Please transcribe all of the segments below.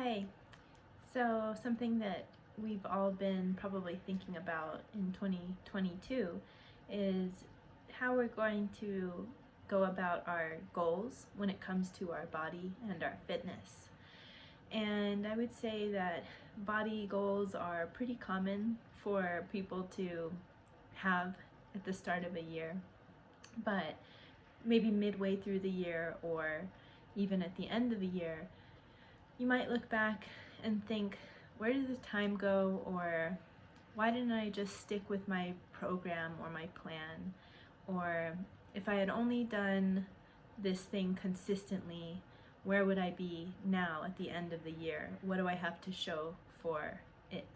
Hi. So something that we've all been probably thinking about in 2022 is how we're going to go about our goals when it comes to our body and our fitness. And I would say that body goals are pretty common for people to have at the start of a year, but maybe midway through the year or even at the end of the year, you might look back and think, where did the time go? Or why didn't I just stick with my program or my plan? Or if I had only done this thing consistently, where would I be now at the end of the year? What do I have to show for it?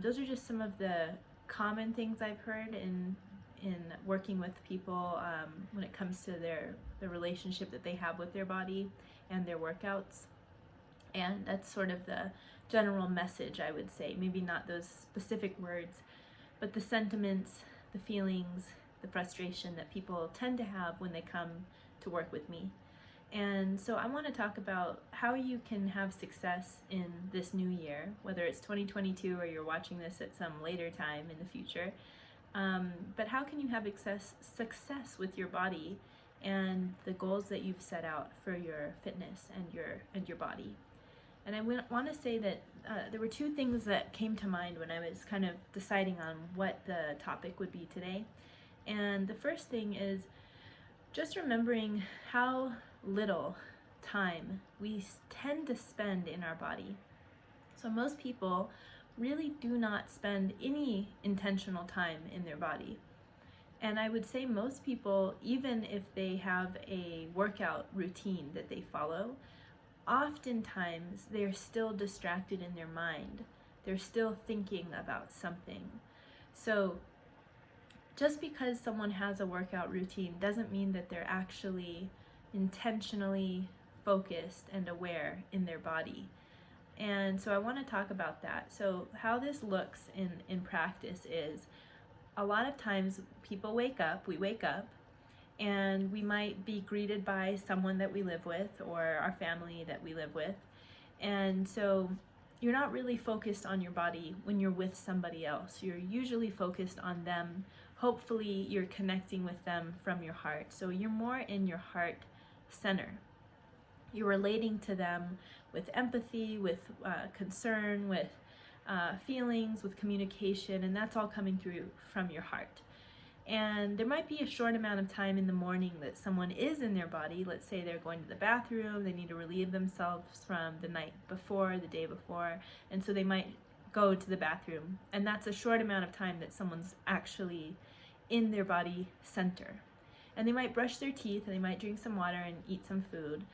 Those are just some of the common things I've heard in working with people when it comes to the relationship that they have with their body and their workouts. And that's sort of the general message, I would say. Maybe not those specific words, but the sentiments, the feelings, the frustration that people tend to have when they come to work with me. And so I want to talk about how you can have success in this new year, whether it's 2022 or you're watching this at some later time in the future. But how can you have success with your body and the goals that you've set out for your fitness and your body? And I want to say that there were two things that came to mind when I was kind of deciding on what the topic would be today. And the first thing is just remembering how little time we tend to spend in our body. So most people really do not spend any intentional time in their body. And I would say most people, even if they have a workout routine that they follow, oftentimes they're still distracted in their mind. They're still thinking about something. So just because someone has a workout routine doesn't mean that they're actually intentionally focused and aware in their body. And so I want to talk about that. So how this looks in practice is a lot of times we wake up, and we might be greeted by someone that we live with or our family that we live with. And so you're not really focused on your body when you're with somebody else. You're usually focused on them. Hopefully you're connecting with them from your heart. So you're more in your heart center. You're relating to them with empathy, with concern, with feelings, with communication, and that's all coming through from your heart. And there might be a short amount of time in the morning that someone is in their body. Let's say they're going to the bathroom, they need to relieve themselves from the night before, the day before, and so they might go to the bathroom. And that's a short amount of time that someone's actually in their body center. And they might brush their teeth, and they might drink some water and eat some food.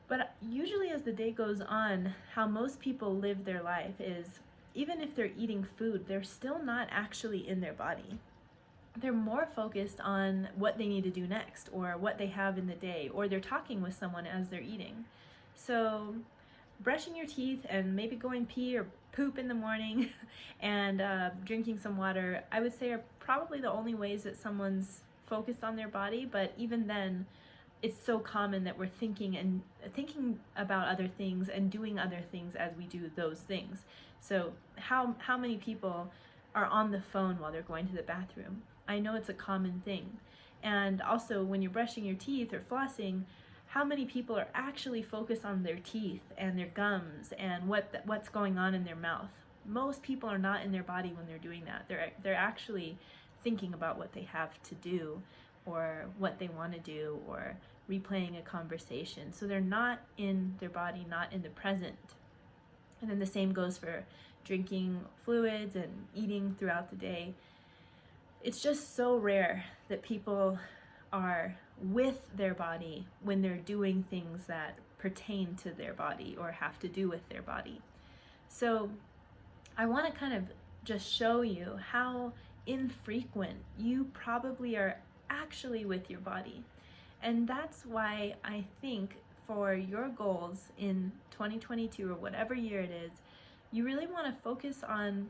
But usually as the day goes on, how most people live their life is, even if they're eating food, they're still not actually in their body. They're more focused on what they need to do next or what they have in the day, or they're talking with someone as they're eating. So brushing your teeth and maybe going pee or poop in the morning and drinking some water, I would say are probably the only ways that someone's focused on their body. But even then, it's so common that we're thinking about other things and doing other things as we do those things. So how many people are on the phone while they're going to the bathroom? I know it's a common thing. And also when you're brushing your teeth or flossing, how many people are actually focused on their teeth and their gums and what's going on in their mouth? Most people are not in their body when they're doing that. They're actually thinking about what they have to do or what they want to do or replaying a conversation. So they're not in their body, not in the present. And then the same goes for drinking fluids and eating throughout the day. It's just so rare that people are with their body when they're doing things that pertain to their body or have to do with their body. So I want to kind of just show you how infrequent you probably are actually with your body. And that's why I think for your goals in 2022 or whatever year it is, you really want to focus on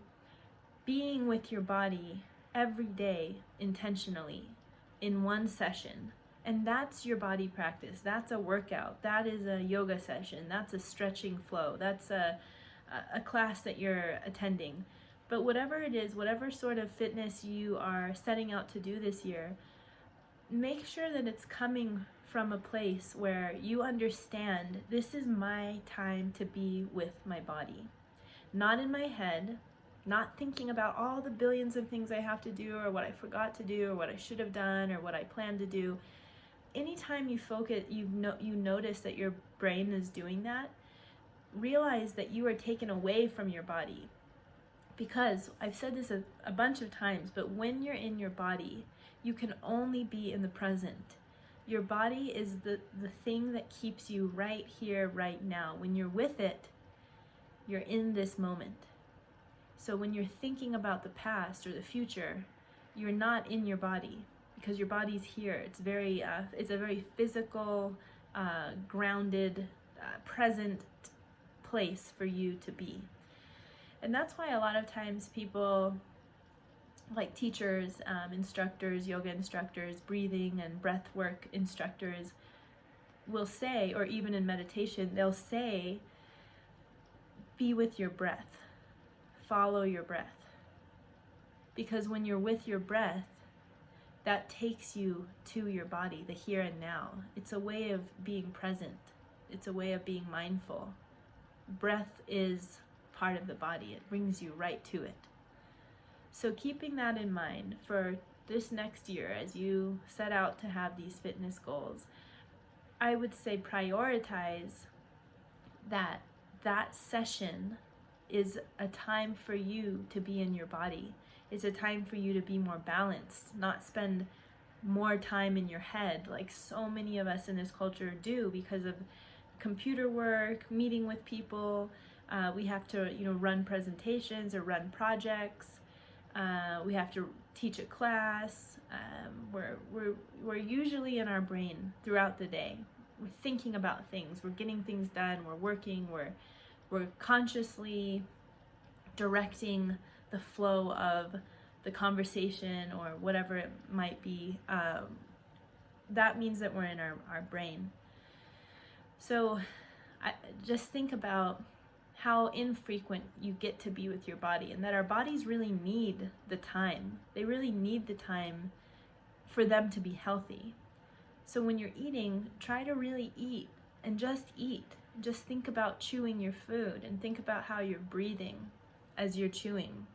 being with your body every day intentionally in one session And that's your body practice. That's a workout. That is a yoga session. That's a stretching flow. That's a class that you're attending. But whatever it is, whatever sort of fitness you are setting out to do this year, make sure that it's coming from a place where you understand this is my time to be with my body. Not in my head, not thinking about all the billions of things I have to do or what I forgot to do or what I should have done or what I plan to do. Anytime you focus, you notice that your brain is doing that, realize that you are taken away from your body. Because I've said this a bunch of times, but when you're in your body, you can only be in the present. Your body is the thing that keeps you right here, right now. When you're with it, you're in this moment. So when you're thinking about the past or the future, you're not in your body because your body's here. It's a very physical, grounded, present place for you to be. And that's why a lot of times people, like teachers, instructors, yoga instructors, breathing and breath work instructors will say, or even in meditation, they'll say, be with your breath, follow your breath. Because when you're with your breath, that takes you to your body, the here and now. It's a way of being present. It's a way of being mindful. Breath is part of the body. It brings you right to it. So keeping that in mind for this next year, as you set out to have these fitness goals, I would say prioritize that session is a time for you to be in your body. It's a time for you to be more balanced, not spend more time in your head like so many of us in this culture do because of computer work, meeting with people. We have to, run presentations or run projects. We have to teach a class. We're usually in our brain throughout the day. We're thinking about things. We're getting things done. We're working. We're consciously directing the flow of the conversation or whatever it might be. That means that we're in our brain. So just think about how infrequent you get to be with your body, and that our bodies really need the time. They really need the time for them to be healthy. So when you're eating, try to really eat and just eat. Just think about chewing your food and think about how you're breathing as you're chewing.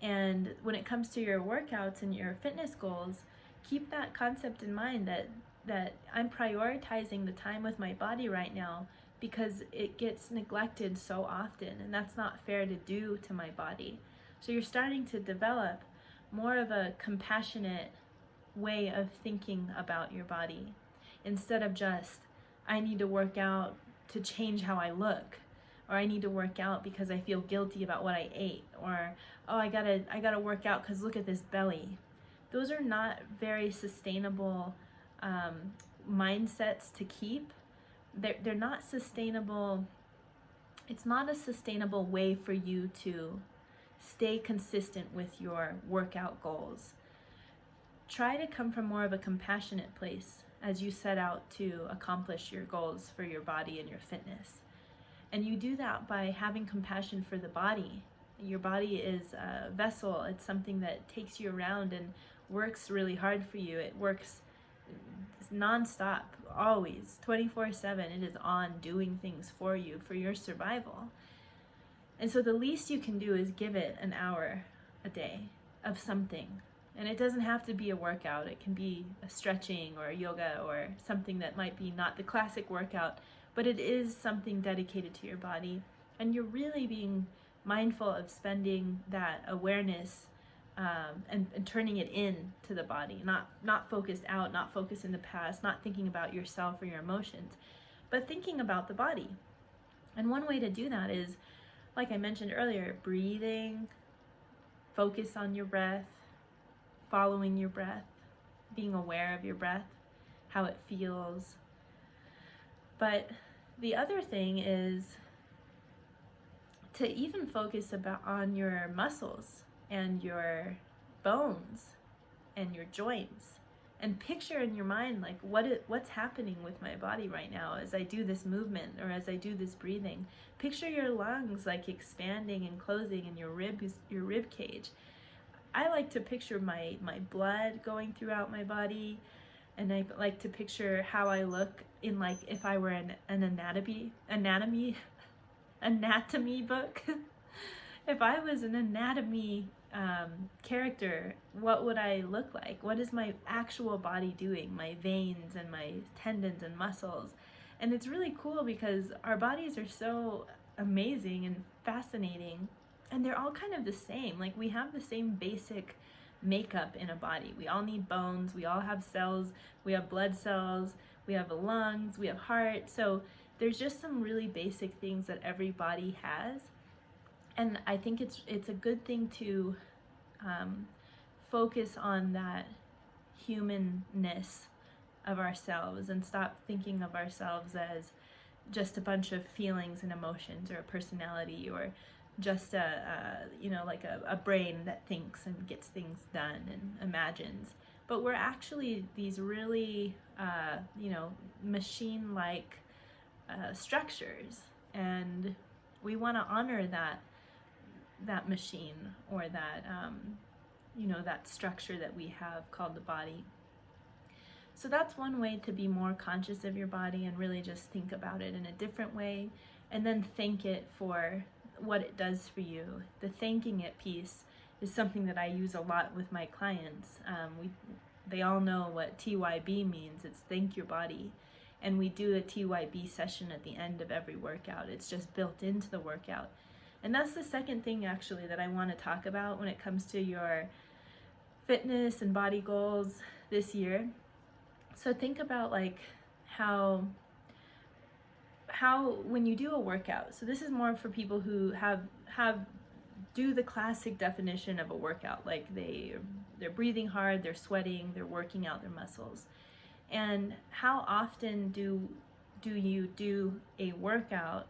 And when it comes to your workouts and your fitness goals, keep that concept in mind that I'm prioritizing the time with my body right now because it gets neglected so often, and that's not fair to do to my body. So you're starting to develop more of a compassionate way of thinking about your body instead of just, I need to work out to change how I look, or I need to work out because I feel guilty about what I ate, or oh, I gotta work out because look at this belly. Those are not very sustainable mindsets to keep. They're not sustainable. It's not a sustainable way for you to stay consistent with your workout goals. Try to come from more of a compassionate place as you set out to accomplish your goals for your body and your fitness. And you do that by having compassion for the body. Your body is a vessel. It's something that takes you around and works really hard for you. It works nonstop, always, 24/7. It is on doing things for you, for your survival. And so the least you can do is give it an hour a day of something. And it doesn't have to be a workout. It can be a stretching or a yoga or something that might be not the classic workout, but it is something dedicated to your body. And you're really being mindful of spending that awareness and turning it in to the body, not focused out, not focused in the past, not thinking about yourself or your emotions, but thinking about the body. And one way to do that is, like I mentioned earlier, breathing, focus on your breath, following your breath, being aware of your breath, how it feels. But the other thing is to even focus on your muscles and your bones and your joints and picture in your mind like what's happening with my body right now as I do this movement or as I do this breathing. Picture your lungs like expanding and closing in your rib cage. I like to picture my blood going throughout my body, and I like to picture how I look in, like, if I were an anatomy book. If I was an anatomy character, what would I look like? What is my actual body doing? My veins and my tendons and muscles. And it's really cool because our bodies are so amazing and fascinating, and they're all kind of the same. Like, we have the same basic makeup in a body. We all need bones, we all have cells, we have blood cells, we have lungs, we have heart. So there's just some really basic things that every body has. And I think it's a good thing to focus on that humanness of ourselves and stop thinking of ourselves as just a bunch of feelings and emotions, or a personality, or just a brain that thinks and gets things done and imagines. But we're actually these really machine-like structures, and we want to honor that machine, or that structure that we have called the body. So that's one way to be more conscious of your body and really just think about it in a different way, and then thank it for what it does for you. The thanking it piece is something that I use a lot with my clients. They all know what TYB means. It's thank your body. And we do a TYB session at the end of every workout. It's just built into the workout. And that's the second thing actually that I want to talk about when it comes to your fitness and body goals this year. So think about like how when you do a workout, so this is more for people who do the classic definition of a workout, like they're breathing hard, they're sweating, they're working out their muscles. And how often do you do a workout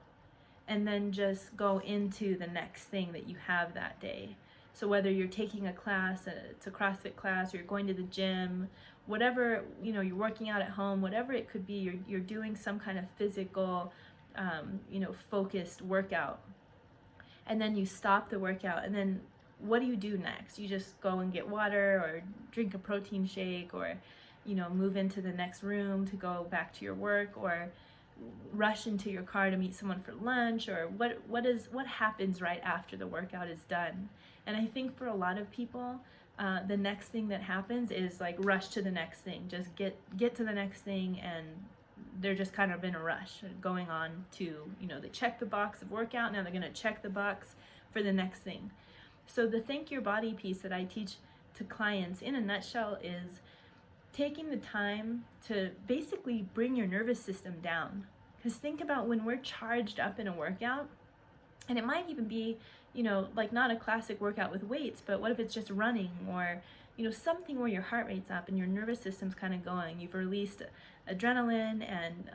and then just go into the next thing that you have that day? So whether you're taking a class, it's a CrossFit class, or you're going to the gym, whatever, you're working out at home, whatever it could be, you're doing some kind of physical, focused workout. And then you stop the workout, and then what do you do next? You just go and get water, or drink a protein shake, or, move into the next room to go back to your work, or rush into your car to meet someone for lunch, or what happens right after the workout is done. And I think for a lot of people, the next thing that happens is like rush to the next thing, just get to the next thing, and they're just kind of in a rush going on to, they check the box of workout, now they're going to check the box for the next thing. So the thank your body piece that I teach to clients in a nutshell is taking the time to basically bring your nervous system down. Because think about when we're charged up in a workout, and it might even be, like not a classic workout with weights, but what if it's just running, or, something where your heart rate's up and your nervous system's kind of going. You've released adrenaline and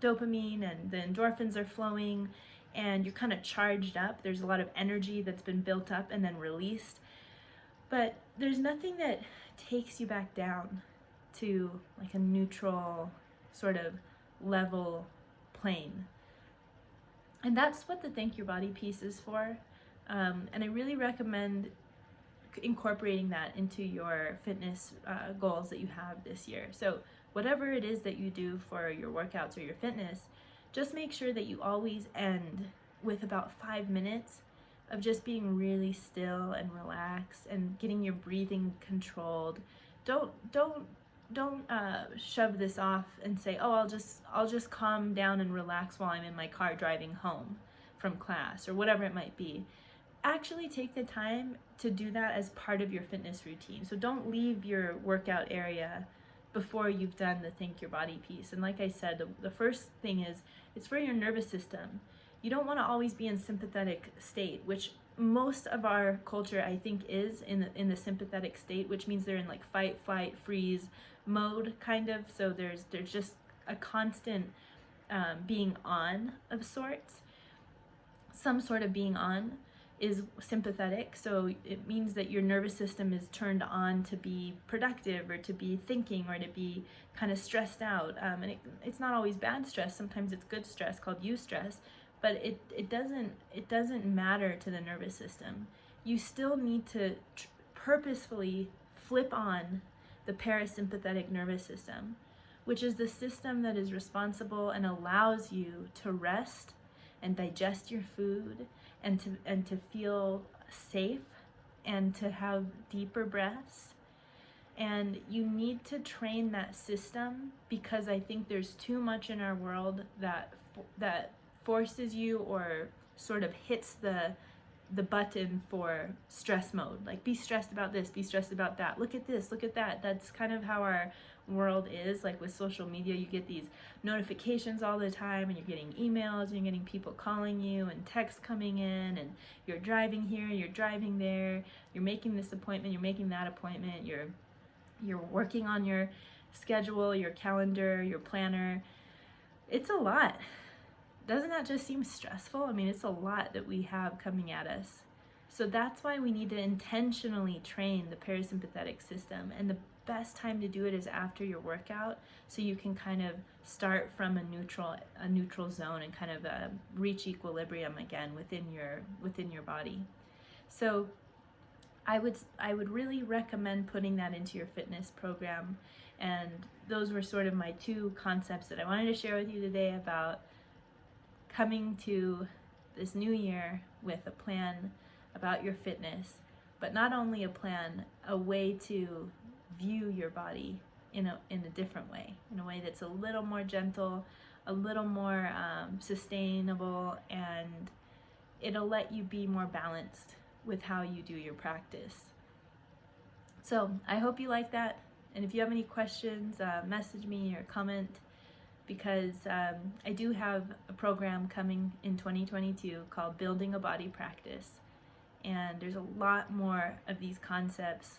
dopamine, and the endorphins are flowing, and you're kind of charged up. There's a lot of energy that's been built up and then released. But there's nothing that takes you back down to like a neutral sort of level plane. And that's what the thank your body piece is for. And I really recommend incorporating that into your fitness goals that you have this year. So whatever it is that you do for your workouts or your fitness, just make sure that you always end with about 5 minutes of just being really still and relaxed and getting your breathing controlled. Don't shove this off and say, oh, I'll just calm down and relax while I'm in my car driving home from class, or whatever it might be. Actually take the time to do that as part of your fitness routine. So don't leave your workout area before you've done the thank your body piece. And like I said, the first thing is it's for your nervous system. You don't want to always be in sympathetic state, which most of our culture, I think, is in the sympathetic state, which means they're in like fight, flight, freeze mode, kind of. So there's just a constant being on of sorts, some sort of being on. is sympathetic, so it means that your nervous system is turned on to be productive or to be thinking or to be kind of stressed out. And it's not always bad stress. Sometimes it's good stress called eustress, but it doesn't matter to the nervous system. You still need to purposefully flip on the parasympathetic nervous system, which is the system that is responsible and allows you to rest and digest your food and to feel safe and to have deeper breaths. And you need to train that system, because I think there's too much in our world that forces you or sort of hits the button for stress mode. Like, be stressed about this, be stressed about that, look at this, look at that. That's kind of how our world is. Like with social media, you get these notifications all the time, and you're getting emails, and you're getting people calling you and texts coming in, and you're driving here, you're driving there, you're making this appointment, you're making that appointment, you're working on your schedule, your calendar, your planner. It's a lot. Doesn't that just seem stressful? I mean, it's a lot that we have coming at us. So that's why we need to intentionally train the parasympathetic system. And the best time to do it is after your workout, so you can kind of start from a neutral zone and kind of reach equilibrium again within your body. So I would really recommend putting that into your fitness program. And those were sort of my two concepts that I wanted to share with you today about coming to this new year with a plan about your fitness, but not only a plan, a way to view your body in a different way, in a way that's a little more gentle, a little more sustainable, and it'll let you be more balanced with how you do your practice. So I hope you like that, and if you have any questions, message me or comment, because I do have a program coming in 2022 called Building a Body Practice, and there's a lot more of these concepts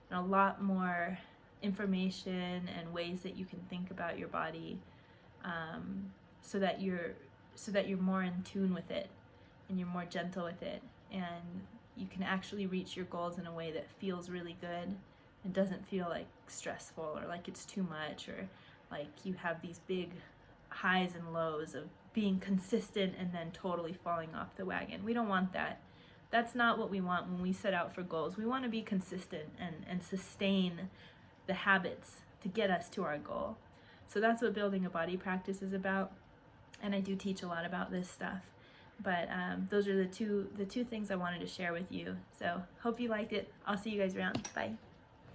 and a lot more information and ways that you can think about your body, so that you're more in tune with it and you're more gentle with it, and you can actually reach your goals in a way that feels really good and doesn't feel like stressful or like it's too much, or like you have these big highs and lows of being consistent and then totally falling off the wagon. We don't want that. That's not what we want when we set out for goals. We want to be consistent and sustain the habits to get us to our goal. So that's what Building a Body Practice is about, and I do teach a lot about this stuff. But those are the two things I wanted to share with you. So hope you liked it. I'll see you guys around. Bye.